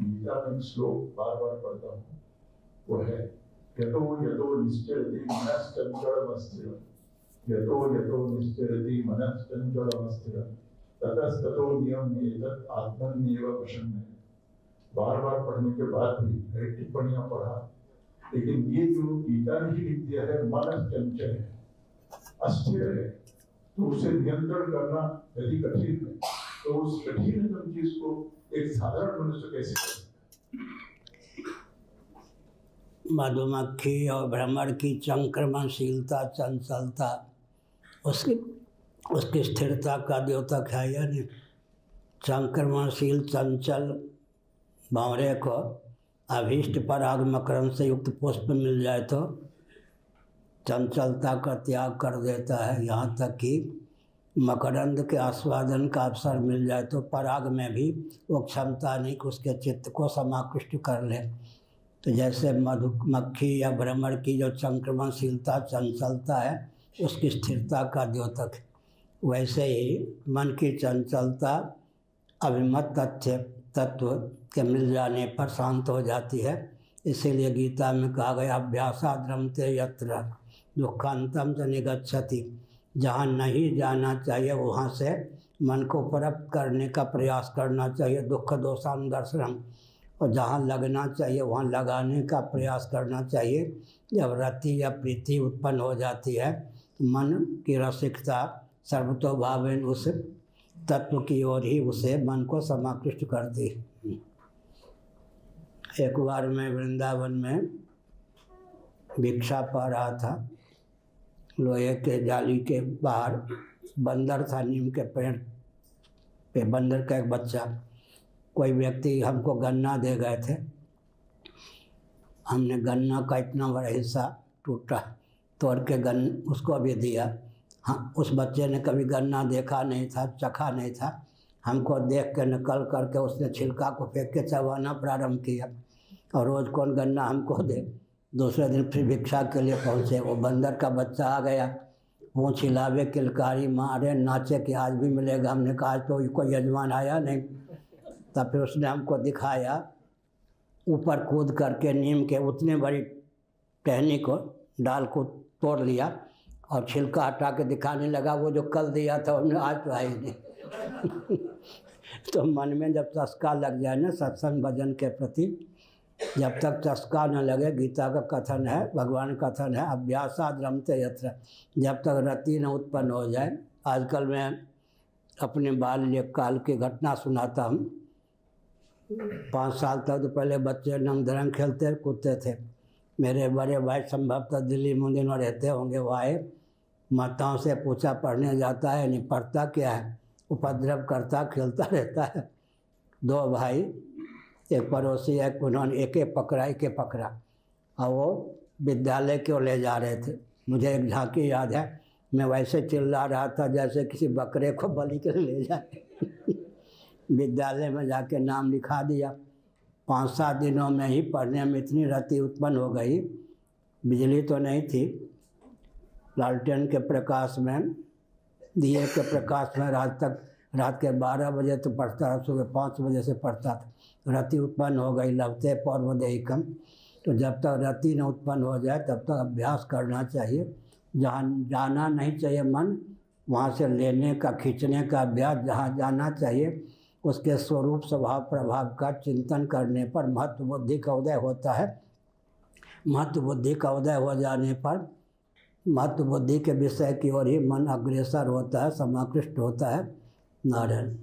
गीता में श्लोक बार बार पढ़ता हूँ, वो है यतो यतो निश्चरति मनश्चंचलमस्थिर, यतो यतो निश्चरति मनश्चंचलमस्थिर ततस्ततो नियम्येतत् आत्मन्येव वशन्यते। बार बार पढ़ने के बाद भी कई टिप्पणियां पढ़ा, लेकिन ये जो गीता ने ही लिख दिया है मन चंचल है, अस्थिर है, तो उसे नियंत्रण करना यदि कठिन है तो उस कठिनतम चीज को एक साधारण मनुष्य कैसे कर सकता है। मधुमक्खी और भ्रमर की संक्रमणशीलता, चंचलता, उसकी स्थिरता का द्योतक है। यानी संक्रमणशील चंचल भंवरे को अभीष्ट पराग मकरंद से युक्त पुष्प मिल जाए तो चंचलता का त्याग कर देता है। यहाँ तक कि मकरंद के आस्वादन का अवसर मिल जाए तो पराग में भी वो क्षमता नहीं कि उसके चित्त को समाकृष्ट कर ले। तो जैसे मधुमक्खी या भ्रमर की जो संक्रमणशीलता, चंचलता है, उसकी स्थिरता का द्योतक है, वैसे ही मन की चंचलता अभिमत तत्व के मिल जाने पर शांत हो जाती है। इसीलिए गीता में कहा गया अभ्यासाद् रमते यत्र दुःखान्तं च निगच्छति। जहाँ नहीं जाना चाहिए वहाँ से मन को प्राप्त करने का प्रयास करना चाहिए, दुख दोषान दर्शनम। और जहाँ लगना चाहिए वहाँ लगाने का प्रयास करना चाहिए। जब रति या प्रीति उत्पन्न हो जाती है, मन की रसिकता सर्वतोभावेन उस तत्व की ओर ही उसे मन को समाकृष्ट करती है। एक बार मैं वृंदावन में भिक्षा पा रहा था। लोहे के जाली के बाहर बंदर था, नीम के पेड़ पे बंदर का एक बच्चा। कोई व्यक्ति हमको गन्ना दे गए थे। हमने गन्ना का इतना बड़ा हिस्सा टूटा तोड़ के उसको भी दिया। हाँ, उस बच्चे ने कभी गन्ना देखा नहीं था, चखा नहीं था। हमको देख के नकल करके उसने छिलका को फेंक के चबाना प्रारंभ किया। और रोज़ कौन गन्ना हमको दे। दूसरे दिन फिर भिक्षा के लिए पहुँचे। वो बंदर का बच्चा आ गया, पूँछ हिलावे, किलकारी मारे, नाचे कि आज भी मिलेगा। हमने कहा आज तो कोई यजमान आया नहीं। तब फिर उसने हमको दिखाया, ऊपर कूद करके नीम के उतने बड़ी टहनी को, डाल को तोड़ लिया और छिलका हटा के दिखाने लगा, वो जो कल दिया था हमने आज तो आई नहीं। तो मन में जब चस्का लग जाए ना सत्संग भजन के प्रति, जब तक चस्का न लगे, गीता का कथन है, भगवान का कथन है अभ्यासाद् रमते यत्र, जब तक रति न उत्पन्न हो जाए। आजकल मैं अपने बाल्यकाल की घटना सुनाता हूँ। 5 साल तक तो पहले बच्चे नंग धरंग खेलते कूदते थे। मेरे बड़े भाई संभवतः दिल्ली में दिनों रहते होंगे, वो आए, माताओं से पूछा पढ़ने जाता है नहीं, पढ़ता क्या है, उपद्रव करता खेलता रहता है। 2 भाई, एक पड़ोसी है, उन्होंने एक पकड़ा और वो विद्यालय की ओर ले जा रहे थे। मुझे एक झांकी याद है, मैं वैसे चिल्ला रहा था जैसे किसी बकरे को बलि के ले जाए। विद्यालय में जाके नाम लिखा दिया। 5-7 दिनों में ही पढ़ने में इतनी रति उत्पन्न हो गई। बिजली तो नहीं थी, लालटेन के प्रकाश में, दिए के प्रकाश में रात के 12 बजे तो पढ़ता था, सुबह 5 बजे से पढ़ता था। रति उत्पन्न हो गई, लभते पौर्वदेहिकम। तो जब तक रति न उत्पन्न हो जाए तब तक अभ्यास करना चाहिए। जहाँ जाना नहीं चाहिए मन, वहाँ से लेने का, खींचने का अभ्यास। जहाँ जाना चाहिए उसके स्वरूप स्वभाव प्रभाव का चिंतन करने पर महत्व बुद्धि का उदय होता है। महत्व बुद्धि का उदय हो जाने पर महत्व बुद्धि के विषय की ओर ही मन अग्रसर होता है, समाकृष्ट होता है। नारायण।